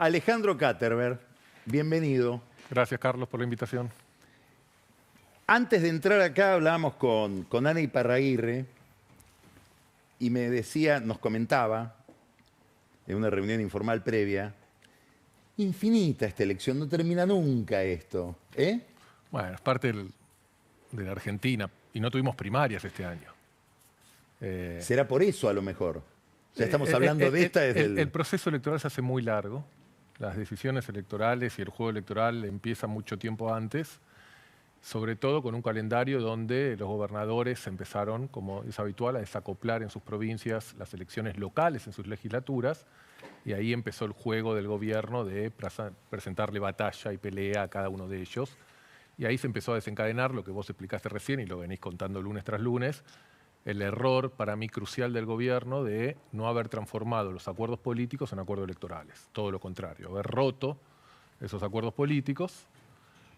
Alejandro Katterberg, bienvenido. Gracias, Carlos, por la invitación. Antes de entrar acá hablábamos con Ana Iparraguirre y me decía, nos comentaba, en una reunión informal previa, infinita esta elección, no termina nunca esto. Bueno, es parte de la Argentina y no tuvimos primarias este año. Será por eso a lo mejor. O sea, estamos hablando de esta desde el proceso electoral se hace muy largo. Las decisiones electorales y el juego electoral empiezan mucho tiempo antes, sobre todo con un calendario donde los gobernadores empezaron, como es habitual, a desacoplar en sus provincias las elecciones locales en sus legislaturas, y ahí empezó el juego del gobierno de presentarle batalla y pelea a cada uno de ellos. Y ahí se empezó a desencadenar lo que vos explicaste recién y lo venís contando lunes tras lunes, el error para mí crucial del gobierno de no haber transformado los acuerdos políticos en acuerdos electorales. Todo lo contrario, haber roto esos acuerdos políticos,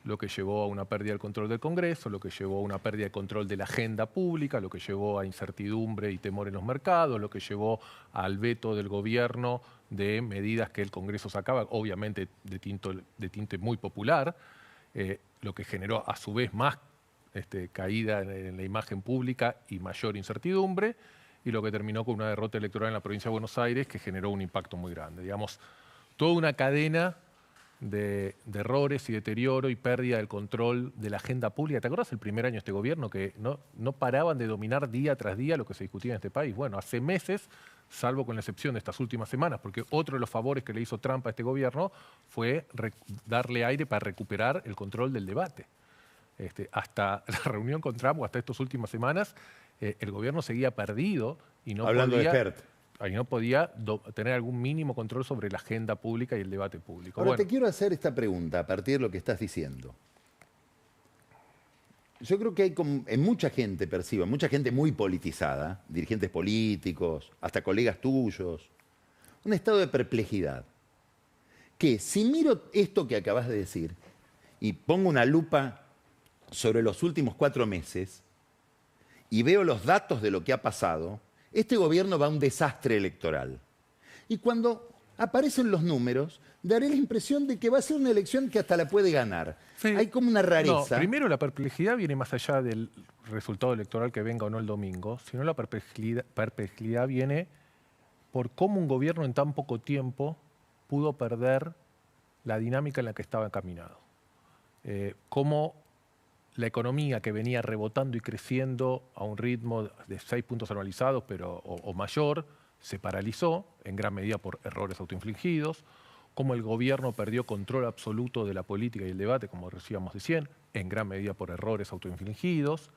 lo que llevó a una pérdida del control del Congreso, lo que llevó a una pérdida de control de la agenda pública, lo que llevó a incertidumbre y temor en los mercados, lo que llevó al veto del gobierno de medidas que el Congreso sacaba, obviamente de tinte muy popular, lo que generó a su vez más caída en la imagen pública y mayor incertidumbre, y lo que terminó con una derrota electoral en la provincia de Buenos Aires que generó un impacto muy grande. Digamos, toda una cadena de errores y deterioro y pérdida del control de la agenda pública. ¿Te acuerdas el primer año de este gobierno que no paraban de dominar día tras día lo que se discutía en este país? Bueno, hace meses, salvo con la excepción de estas últimas semanas, porque otro de los favores que le hizo Trump a este gobierno fue darle aire para recuperar el control del debate. Hasta la reunión con Trump o hasta estas últimas semanas, el gobierno seguía perdido y no hablando podía... de Pert. Ahí no podía tener algún mínimo control sobre la agenda pública y el debate público. Ahora Bueno, te quiero hacer esta pregunta a partir de lo que estás diciendo. Yo creo que hay en mucha gente, percibo, mucha gente muy politizada, dirigentes políticos, hasta colegas tuyos, un estado de perplejidad. Que si miro esto que acabas de decir y pongo una lupa sobre los últimos 4 meses y veo los datos de lo que ha pasado, este gobierno va a un desastre electoral. Y cuando aparecen los números, daré la impresión de que va a ser una elección que hasta la puede ganar. sí. Hay como una rareza. No, primero la perplejidad viene más allá del resultado electoral que venga o no el domingo, sino la perplejidad viene por cómo un gobierno en tan poco tiempo pudo perder la dinámica en la que estaba encaminado. Cómo la economía que venía rebotando y creciendo a un ritmo de 6 puntos anualizados o mayor, se paralizó en gran medida por errores autoinfligidos, cómo el gobierno perdió control absoluto de la política y el debate, como decíamos recién, en gran medida por errores autoinfligidos,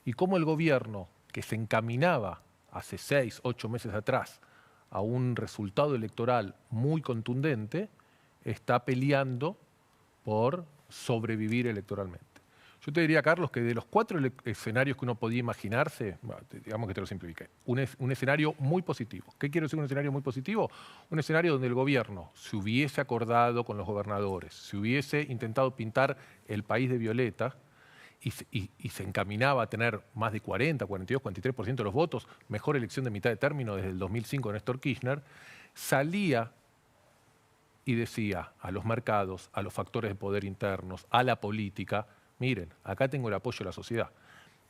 y cómo el gobierno, que se encaminaba hace 6, 8 meses atrás a un resultado electoral muy contundente, está peleando por sobrevivir electoralmente. Yo te diría, Carlos, que de los 4 escenarios que uno podía imaginarse, digamos que te lo simplifique, un escenario muy positivo. ¿Qué quiero decir un escenario muy positivo? Un escenario donde el gobierno se hubiese acordado con los gobernadores, se hubiese intentado pintar el país de violeta y se encaminaba a tener más de 40, 42, 43% de los votos, mejor elección de mitad de término desde el 2005 de Néstor Kirchner, salía y decía a los mercados, a los factores de poder internos, a la política: miren, acá tengo el apoyo de la sociedad.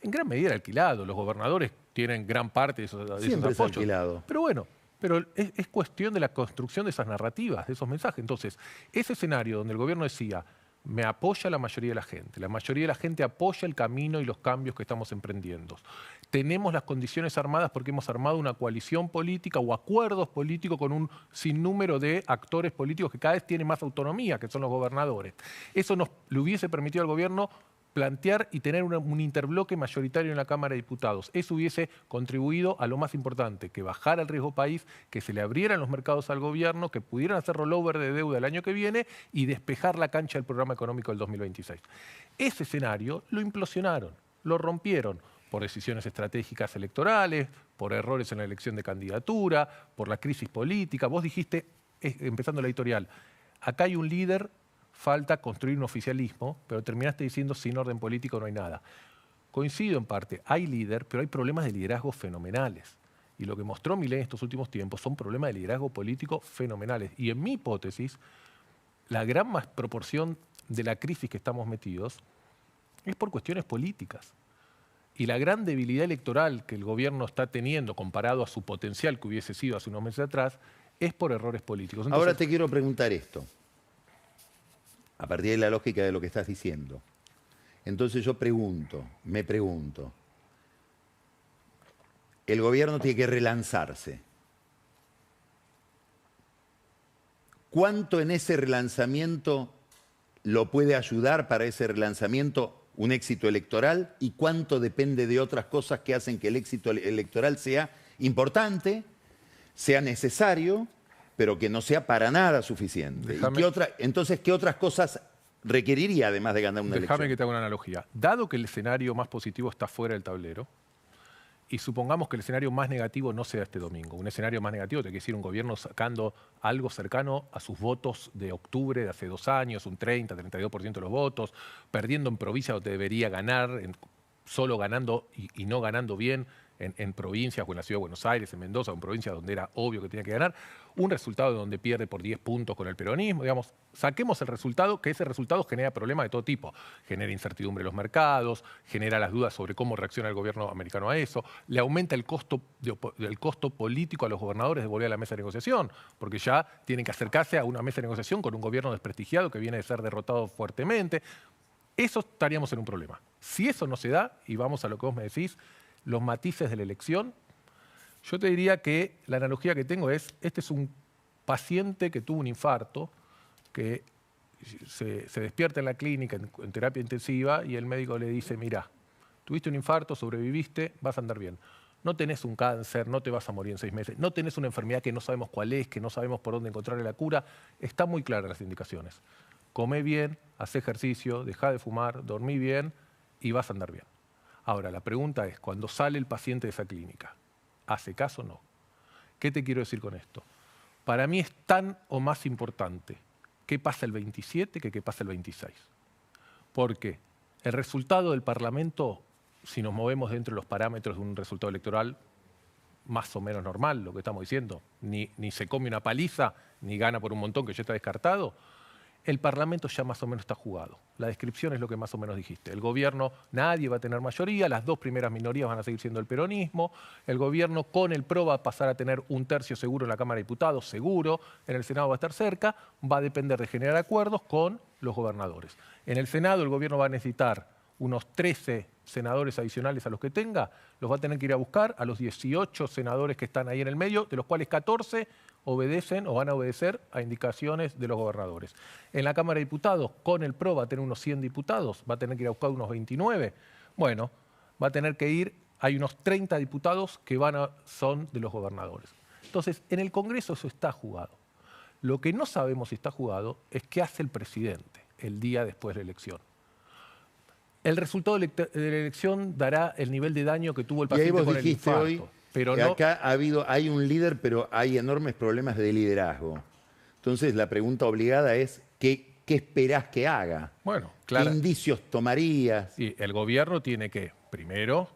En gran medida alquilado, los gobernadores tienen gran parte de esos Siempre es apoyos. alquilado. Pero bueno, pero es cuestión de la construcción de esas narrativas, de esos mensajes. Entonces, ese escenario donde el gobierno decía: me apoya la mayoría de la mayoría de la gente apoya el camino y los cambios que estamos emprendiendo. Tenemos las condiciones armadas porque hemos armado una coalición política o acuerdos políticos con un sinnúmero de actores políticos que cada vez tienen más autonomía, que son los gobernadores. Eso le hubiese permitido al gobierno plantear y tener un interbloque mayoritario en la Cámara de Diputados. Eso hubiese contribuido a lo más importante, que bajara el riesgo país, que se le abrieran los mercados al gobierno, que pudieran hacer rollover de deuda el año que viene y despejar la cancha del programa económico del 2026. Ese escenario lo implosionaron, lo rompieron por decisiones estratégicas electorales, por errores en la elección de candidatura, por la crisis política. Vos dijiste, empezando la editorial, acá hay un líder, falta construir un oficialismo, pero terminaste diciendo sin orden político no hay nada. Coincido en parte, hay líder, pero hay problemas de liderazgo fenomenales. Y lo que mostró Milei en estos últimos tiempos son problemas de liderazgo político fenomenales. Y en mi hipótesis, la gran más proporción de la crisis que estamos metidos es por cuestiones políticas. Y la gran debilidad electoral que el gobierno está teniendo comparado a su potencial que hubiese sido hace unos meses atrás es por errores políticos. Entonces, ahora te quiero preguntar esto, a partir de la lógica de lo que estás diciendo. Entonces yo me pregunto, el gobierno tiene que relanzarse. ¿Cuánto en ese relanzamiento lo puede ayudar para ese relanzamiento un éxito electoral y cuánto depende de otras cosas que hacen que el éxito electoral sea importante, sea necesario, pero que no sea para nada suficiente? Entonces, ¿qué otras cosas requeriría además de ganar una elección? Déjame que te haga una analogía. Dado que el escenario más positivo está fuera del tablero, y supongamos que el escenario más negativo no sea este domingo. Un escenario más negativo tiene que decir un gobierno sacando algo cercano a sus votos de octubre de hace 2 años, un 30, 32% de los votos, perdiendo en provincias donde debería ganar, solo ganando y no ganando bien en provincias o en la ciudad de Buenos Aires, en Mendoza, en provincias donde era obvio que tenía que ganar. Un resultado donde pierde por 10 puntos con el peronismo. Digamos, saquemos el resultado, que ese resultado genera problemas de todo tipo. Genera incertidumbre en los mercados, genera las dudas sobre cómo reacciona el gobierno americano a eso, le aumenta el costo político a los gobernadores de volver a la mesa de negociación, porque ya tienen que acercarse a una mesa de negociación con un gobierno desprestigiado que viene de ser derrotado fuertemente. Eso estaríamos en un problema. Si eso no se da, y vamos a lo que vos me decís, los matices de la elección, yo te diría que la analogía que tengo es, este es un paciente que tuvo un infarto, que se despierta en la clínica, en terapia intensiva, y el médico le dice, mirá, tuviste un infarto, sobreviviste, vas a andar bien. No tenés un cáncer, no te vas a morir en 6 meses, no tenés una enfermedad que no sabemos cuál es, que no sabemos por dónde encontrarle la cura. Están muy claras las indicaciones. Come bien, haz ejercicio, deja de fumar, dormí bien y vas a andar bien. Ahora, la pregunta es, cuando sale el paciente de esa clínica, ¿hace caso o no? ¿Qué te quiero decir con esto? Para mí es tan o más importante qué pasa el 27 que qué pasa el 26. Porque el resultado del Parlamento, si nos movemos dentro de los parámetros de un resultado electoral más o menos normal, lo que estamos diciendo, ni se come una paliza, ni gana por un montón que ya está descartado, el Parlamento ya más o menos está jugado. La descripción es lo que más o menos dijiste. El gobierno, nadie va a tener mayoría, las 2 primeras minorías van a seguir siendo el peronismo, el gobierno con el PRO va a pasar a tener 1/3 seguro en la Cámara de Diputados, seguro, en el Senado va a estar cerca, va a depender de generar acuerdos con los gobernadores. En el Senado el gobierno va a necesitar unos 13 senadores adicionales a los que tenga, los va a tener que ir a buscar a los 18 senadores que están ahí en el medio, de los cuales 14 obedecen o van a obedecer a indicaciones de los gobernadores. En la Cámara de Diputados, con el PRO va a tener unos 100 diputados, va a tener que ir a buscar unos 29. Bueno, va a tener que ir, hay unos 30 diputados que son de los gobernadores. Entonces, en el Congreso eso está jugado. Lo que no sabemos si está jugado es qué hace el presidente el día después de la elección. El resultado de la elección dará el nivel de daño que tuvo el paciente con el infarto. Hoy pero que no... acá hay un líder, pero hay enormes problemas de liderazgo. Entonces la pregunta obligada es, ¿qué esperás que haga? Bueno, claro. ¿Qué indicios tomarías? Sí, el gobierno tiene que, primero,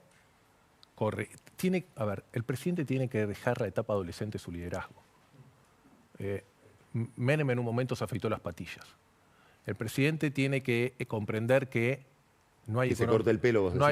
el presidente tiene que dejar la etapa adolescente de su liderazgo. Menem en un momento se afeitó las patillas. El presidente tiene que comprender que no hay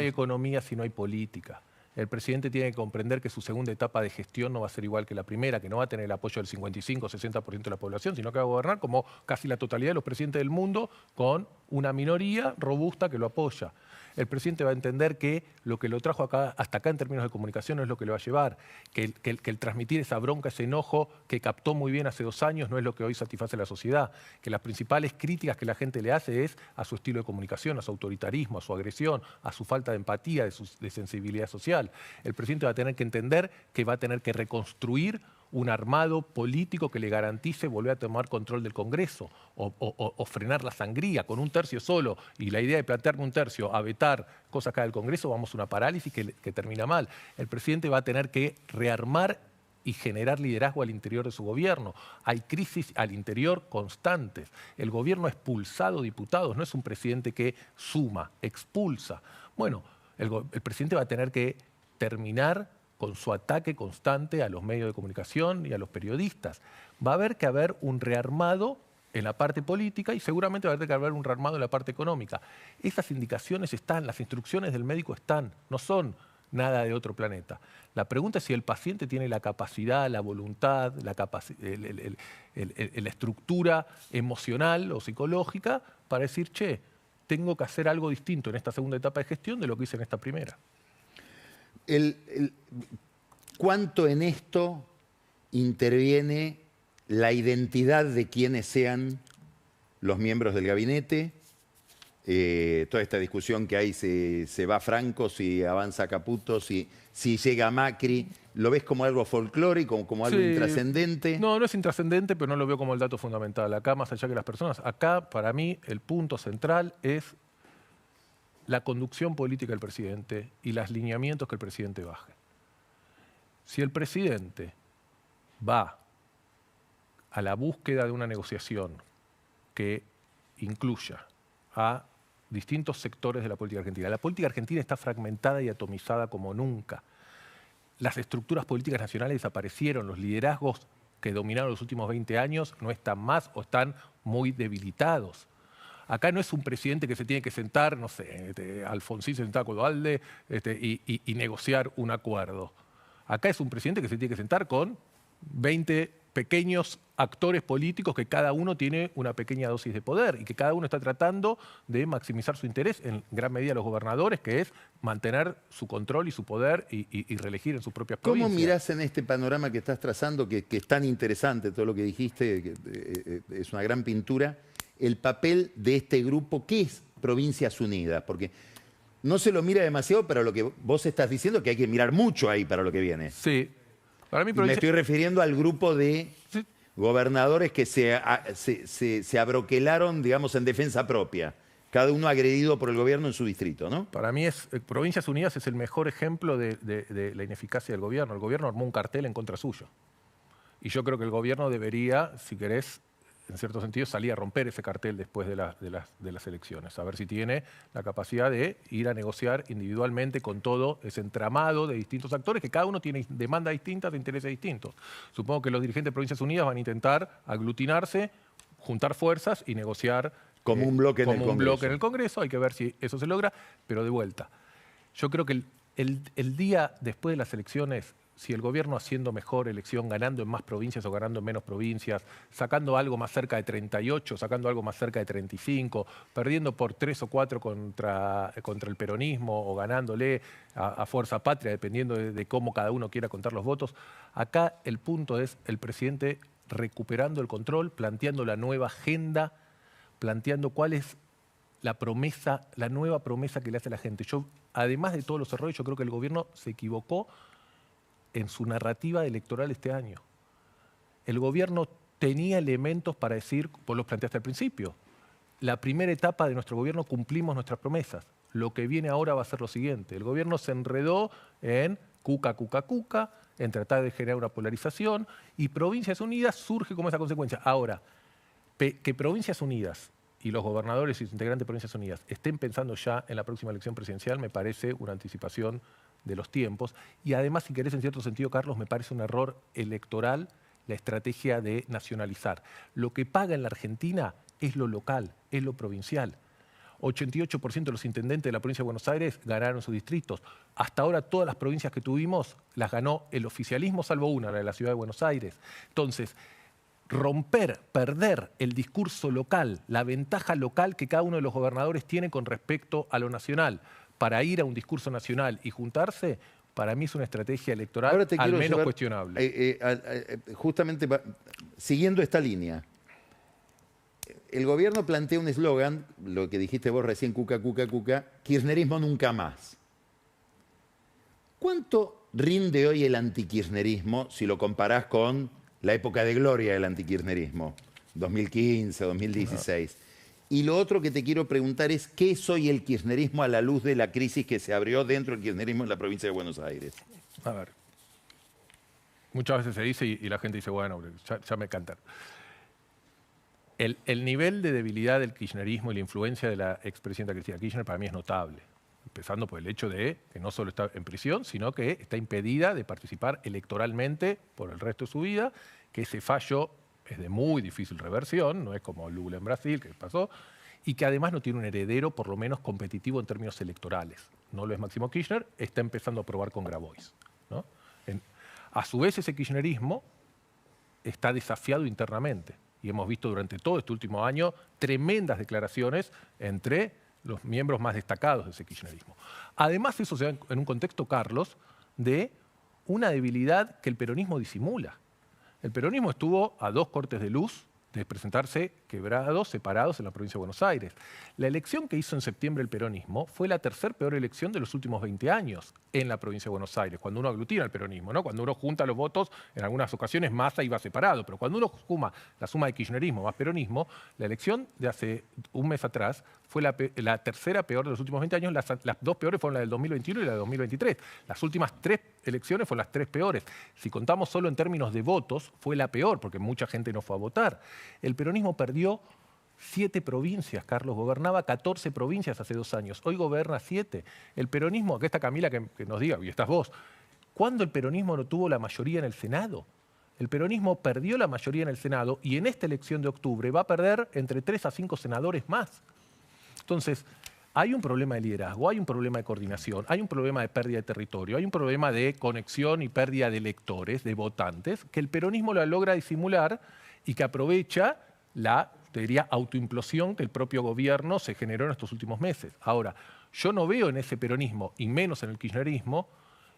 economía si no hay política. El presidente tiene que comprender que su segunda etapa de gestión no va a ser igual que la primera, que no va a tener el apoyo del 55 o 60% de la población, sino que va a gobernar como casi la totalidad de los presidentes del mundo con una minoría robusta que lo apoya. El presidente va a entender que lo que lo trajo hasta acá en términos de comunicación no es lo que lo va a llevar, que el transmitir esa bronca, ese enojo que captó muy bien hace 2 años no es lo que hoy satisface a la sociedad, que las principales críticas que la gente le hace es a su estilo de comunicación, a su autoritarismo, a su agresión, a su falta de empatía, de sensibilidad social. El presidente va a tener que entender que va a tener que reconstruir un armado político que le garantice volver a tomar control del Congreso o frenar la sangría con 1/3 solo, y la idea de plantearme 1/3 a vetar cosas acá del Congreso, vamos a una parálisis que termina mal. El presidente va a tener que rearmar y generar liderazgo al interior de su gobierno. Hay crisis al interior constantes. El gobierno ha expulsado diputados, no es un presidente que suma, expulsa. Bueno, el presidente va a tener que terminar con su ataque constante a los medios de comunicación y a los periodistas. Va a haber que haber un rearmado en la parte política y seguramente va a haber que haber un rearmado en la parte económica. Esas indicaciones están, las instrucciones del médico están, no son nada de otro planeta. La pregunta es si el paciente tiene la capacidad, la voluntad, la estructura emocional o psicológica para decir, che, tengo que hacer algo distinto en esta segunda etapa de gestión de lo que hice en esta primera. ¿Cuánto en esto interviene la identidad de quienes sean los miembros del gabinete? Toda esta discusión que hay, se va Franco, si avanza Caputo, si llega Macri, ¿lo ves como algo folclórico, como algo intrascendente? No, no es intrascendente, pero no lo veo como el dato fundamental. Acá, más allá que las personas, acá para mí el punto central es la conducción política del presidente y los lineamientos que el presidente baje. Si el presidente va a la búsqueda de una negociación que incluya a distintos sectores de la política argentina. La política argentina está fragmentada y atomizada como nunca. Las estructuras políticas nacionales desaparecieron, los liderazgos que dominaron los últimos 20 años no están más o están muy debilitados. Acá no es un presidente que se tiene que sentar, no sé, Alfonsín se sentaba con Duhalde y negociar un acuerdo. Acá es un presidente que se tiene que sentar con 20 pequeños actores políticos que cada uno tiene una pequeña dosis de poder y que cada uno está tratando de maximizar su interés, en gran medida los gobernadores, que es mantener su control y su poder y reelegir en sus propias provincias. ¿Cómo mirás en este panorama que estás trazando, que es tan interesante todo lo que dijiste, que es una gran pintura, el papel de este grupo? ¿Qué es Provincias Unidas? Porque no se lo mira demasiado para lo que vos estás diciendo, que hay que mirar mucho ahí para lo que viene. Sí. Para mí, me estoy refiriendo al grupo de gobernadores que se abroquelaron, digamos, en defensa propia. Cada uno agredido por el gobierno en su distrito, ¿no? Para mí, Provincias Unidas es el mejor ejemplo de la ineficacia del gobierno. El gobierno armó un cartel en contra suyo. Y yo creo que el gobierno debería, si querés, en cierto sentido, salir a romper ese cartel después de las elecciones. A ver si tiene la capacidad de ir a negociar individualmente con todo ese entramado de distintos actores, que cada uno tiene demandas distintas, de intereses distintos. Supongo que los dirigentes de Provincias Unidas van a intentar aglutinarse, juntar fuerzas y negociar como un bloque en el Congreso. Hay que ver si eso se logra, pero de vuelta. Yo creo que el día después de las elecciones, si el gobierno haciendo mejor elección, ganando en más provincias o ganando en menos provincias, sacando algo más cerca de 38, sacando algo más cerca de 35, perdiendo por 3 o 4 contra el peronismo o ganándole a Fuerza Patria, dependiendo de cómo cada uno quiera contar los votos, acá el punto es el presidente recuperando el control, planteando la nueva agenda, planteando cuál es la promesa, la nueva promesa que le hace a la gente. Yo, además de todos los errores, yo creo que el gobierno se equivocó en su narrativa electoral este año. El gobierno tenía elementos para decir, vos los planteaste al principio, la primera etapa de nuestro gobierno cumplimos nuestras promesas. Lo que viene ahora va a ser lo siguiente. El gobierno se enredó en cuca, cuca, cuca, en tratar de generar una polarización, y Provincias Unidas surge como esa consecuencia. Ahora, que Provincias Unidas y los gobernadores y los integrantes de Provincias Unidas estén pensando ya en la próxima elección presidencial me parece una anticipación de los tiempos. Y además, si querés, en cierto sentido, Carlos, me parece un error electoral la estrategia de nacionalizar. Lo que paga en la Argentina es lo local, es lo provincial. 88% de los intendentes de la provincia de Buenos Aires ganaron sus distritos. Hasta ahora todas las provincias que tuvimos las ganó el oficialismo, salvo una, la de la ciudad de Buenos Aires. Entonces, perder el discurso local, la ventaja local que cada uno de los gobernadores tiene con respecto a lo nacional, para ir a un discurso nacional y juntarse, para mí es una estrategia electoral al menos cuestionable. Justamente siguiendo esta línea, el gobierno plantea un eslogan, lo que dijiste vos recién, cuca, cuca, cuca, kirchnerismo nunca más. ¿Cuánto rinde hoy el antikirchnerismo si lo comparás con la época de gloria del antikirchnerismo, 2015, 2016? Y lo otro que te quiero preguntar es, ¿qué es hoy el kirchnerismo a la luz de la crisis que se abrió dentro del kirchnerismo en la provincia de Buenos Aires? A ver, muchas veces se dice y la gente dice, bueno, ya me cantan. El nivel de debilidad del kirchnerismo y la influencia de la expresidenta Cristina Kirchner para mí es notable. empezando por el hecho de que no solo está en prisión, sino que está impedida de participar electoralmente por el resto de su vida, que ese fallo es de muy difícil reversión, no es como Lula en Brasil, que pasó, y que además no tiene un heredero, por lo menos competitivo en términos electorales. No lo es Máximo Kirchner, está empezando a probar con Grabois, ¿no? A su vez, ese kirchnerismo está desafiado internamente. Y hemos visto durante todo este último año tremendas declaraciones entre los miembros más destacados de ese kirchnerismo. Además, eso se da en un contexto, Carlos, de una debilidad que el peronismo disimula. El peronismo estuvo a 2 cortes de luz de presentarse quebrados, separados en la provincia de Buenos Aires. La elección que hizo en septiembre el peronismo fue la tercer peor elección de los últimos 20 años en la provincia de Buenos Aires, cuando uno aglutina el peronismo, ¿no? Cuando uno junta los votos, en algunas ocasiones Massa iba separado, pero cuando uno suma la suma de kirchnerismo más peronismo, la elección de hace un mes atrás fue la tercera peor de los últimos 20 años, las 2 peores fueron la del 2021 y la del 2023. Las últimas 3 elecciones fueron las 3 peores. Si contamos solo en términos de votos, fue la peor, porque mucha gente no fue a votar. El peronismo perdió 7 provincias, Carlos. Gobernaba 14 provincias hace 2 años. Hoy gobierna 7. El peronismo, acá está Camila que nos diga, y estás vos, ¿cuándo el peronismo no tuvo la mayoría en el Senado? El peronismo perdió la mayoría en el Senado y en esta elección de octubre va a perder entre 3 a 5 senadores más. Entonces, hay un problema de liderazgo, hay un problema de coordinación, hay un problema de pérdida de territorio, hay un problema de conexión y pérdida de electores, de votantes, que el peronismo la logra disimular y que aprovecha la, te diría, autoimplosión que el propio gobierno se generó en estos últimos meses. Ahora, yo no veo en ese peronismo, y menos en el kirchnerismo,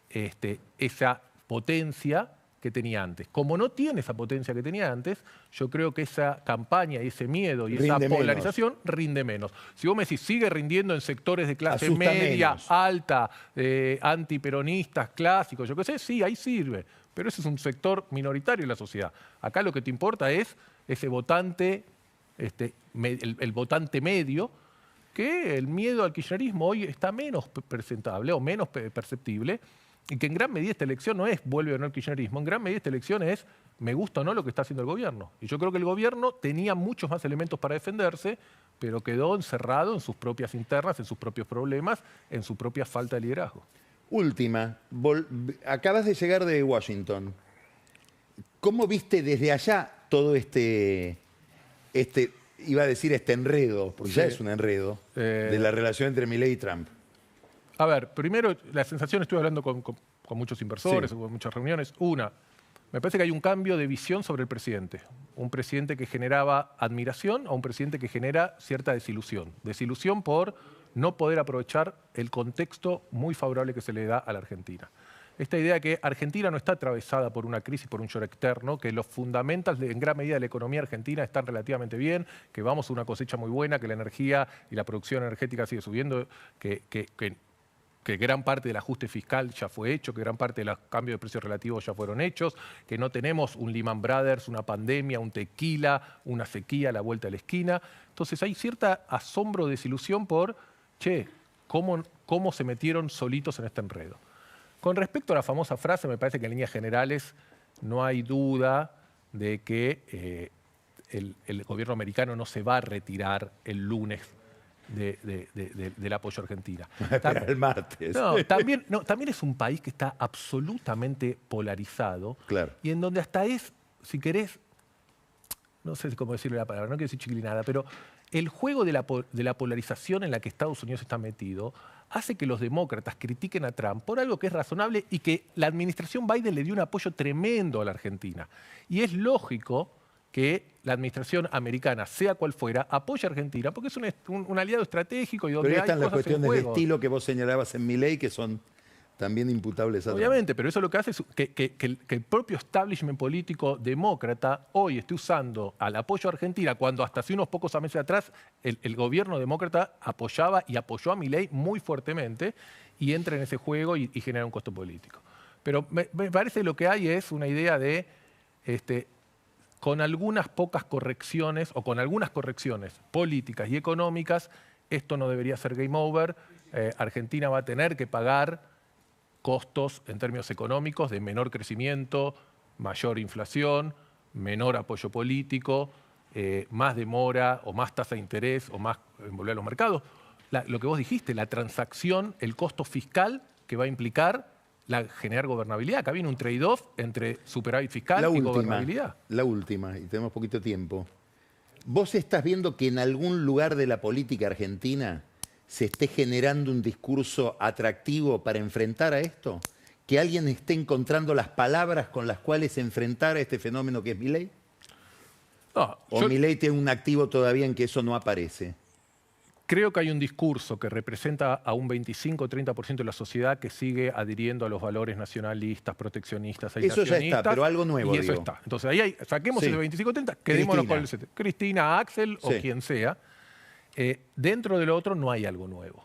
esa potencia que tenía antes. Como no tiene esa potencia que tenía antes, yo creo que esa campaña y ese miedo y esa polarización rinde menos. Si vos me decís, sigue rindiendo en sectores de clase media, alta, antiperonistas, clásicos, yo qué sé, sí, ahí sirve. Pero ese es un sector minoritario de la sociedad. Acá lo que te importa es ese votante, el votante medio, que el miedo al kirchnerismo hoy está menos presentable o menos perceptible, y que en gran medida esta elección no es vuelve o no el kirchnerismo, en gran medida esta elección es me gusta o no lo que está haciendo el gobierno. Y yo creo que el gobierno tenía muchos más elementos para defenderse, pero quedó encerrado en sus propias internas, en sus propios problemas, en su propia falta de liderazgo. Última, acabas de llegar de Washington. ¿Cómo viste desde allá todo iba a decir enredo, porque ya es un enredo, de la relación entre Milei y Trump? A ver, primero, la sensación, estuve hablando con muchos inversores, hubo muchas reuniones. Una, me parece que hay un cambio de visión sobre el presidente. Un presidente que generaba admiración a un presidente que genera cierta desilusión. Desilusión por no poder aprovechar el contexto muy favorable que se le da a la Argentina. Esta idea de que Argentina no está atravesada por una crisis, por un shock externo, que los fundamentals en gran medida de la economía argentina están relativamente bien, que vamos a una cosecha muy buena, que la energía y la producción energética sigue subiendo, que gran parte del ajuste fiscal ya fue hecho, que gran parte de los cambios de precios relativos ya fueron hechos, que no tenemos un Lehman Brothers, una pandemia, un tequila, una sequía a la vuelta de la esquina. Entonces hay cierta asombro, desilusión por, cómo se metieron solitos en este enredo. Con respecto a la famosa frase, me parece que en líneas generales no hay duda de que el gobierno americano no se va a retirar el lunes del apoyo a Argentina. El martes. También es un país que está absolutamente polarizado, claro, y en donde hasta es, si querés, no sé cómo decirle la palabra, no quiero decir chiquilinada, pero el juego de la polarización en la que Estados Unidos está metido hace que los demócratas critiquen a Trump por algo que es razonable y que la administración Biden le dio un apoyo tremendo a la Argentina. Y es lógico que la administración americana, sea cual fuera, apoye a Argentina, porque es un aliado estratégico y donde pero hay están las cosas cuestiones de estilo que vos señalabas en Milei, que son también imputables a Trump. Obviamente, pero eso lo que hace es que el propio establishment político demócrata hoy esté usando al apoyo a Argentina, cuando hasta hace unos pocos meses atrás el gobierno demócrata apoyaba y apoyó a Milei muy fuertemente, y entra en ese juego y genera un costo político. Pero me parece que lo que hay es una idea de con algunas pocas correcciones o con algunas correcciones políticas y económicas, esto no debería ser game over. Argentina va a tener que pagar costos en términos económicos de menor crecimiento, mayor inflación, menor apoyo político, más demora o más tasa de interés o más envolver a los mercados. lo que vos dijiste, la transacción, el costo fiscal que va a implicar generar gobernabilidad. Acá viene un trade-off entre superávit fiscal y gobernabilidad. La última, y tenemos poquito tiempo. ¿Vos estás viendo que en algún lugar de la política argentina se esté generando un discurso atractivo para enfrentar a esto? ¿Que alguien esté encontrando las palabras con las cuales enfrentar a este fenómeno que es Milei? No, ¿O Milei tiene un activo todavía en que eso no aparece? Creo que hay un discurso que representa a un 25-30% de la sociedad que sigue adhiriendo a los valores nacionalistas, proteccionistas, eso ya está, pero algo nuevo. Y eso está. Entonces ahí saquemos ese 25-30, quedémonos con el 70. Cristina, Axel o quien sea. Dentro de lo otro no hay algo nuevo.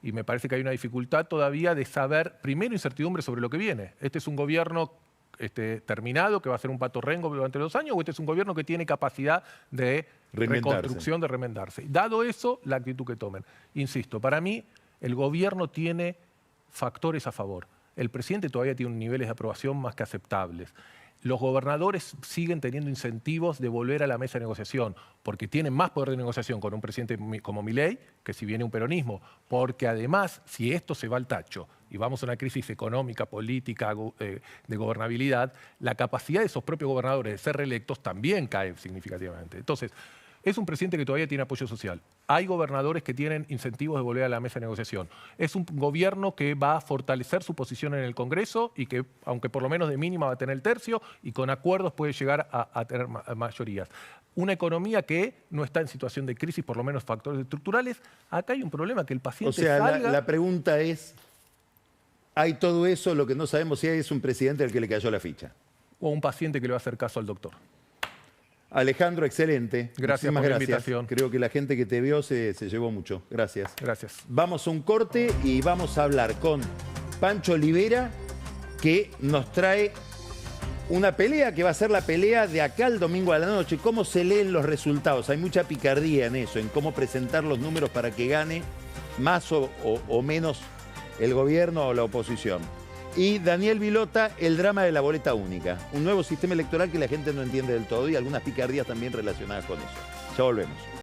Y me parece que hay una dificultad todavía de saber, primero, incertidumbre sobre lo que viene. Este es un gobierno terminado, que va a ser un pato rengo durante 2 años, o este es un gobierno que tiene capacidad de reconstrucción, de remendarse. Dado eso, la actitud que tomen. Insisto, para mí, el gobierno tiene factores a favor. El presidente todavía tiene niveles de aprobación más que aceptables. Los gobernadores siguen teniendo incentivos de volver a la mesa de negociación, porque tienen más poder de negociación con un presidente como Milei que si viene un peronismo. Porque además, si esto se va al tacho y vamos a una crisis económica, política, de gobernabilidad, la capacidad de esos propios gobernadores de ser reelectos también cae significativamente. Entonces, es un presidente que todavía tiene apoyo social. Hay gobernadores que tienen incentivos de volver a la mesa de negociación. Es un gobierno que va a fortalecer su posición en el Congreso y que, aunque por lo menos de mínima, va a tener el tercio y con acuerdos puede llegar a tener mayorías. Una economía que no está en situación de crisis, por lo menos factores estructurales. Acá hay un problema, que el paciente salga... la pregunta es, ¿hay todo eso? Lo que no sabemos si es un presidente al que le cayó la ficha. O un paciente que le va a hacer caso al doctor. Alejandro, excelente. Gracias por la invitación. Creo que la gente que te vio se llevó mucho. Gracias. Gracias. Vamos a un corte y vamos a hablar con Pancho Olivera, que nos trae una pelea que va a ser la pelea de acá al domingo a la noche. ¿Cómo se leen los resultados? Hay mucha picardía en eso, en cómo presentar los números para que gane más o menos el gobierno o la oposición. Y Daniel Vilota, el drama de la boleta única. Un nuevo sistema electoral que la gente no entiende del todo y algunas picardías también relacionadas con eso. Ya volvemos.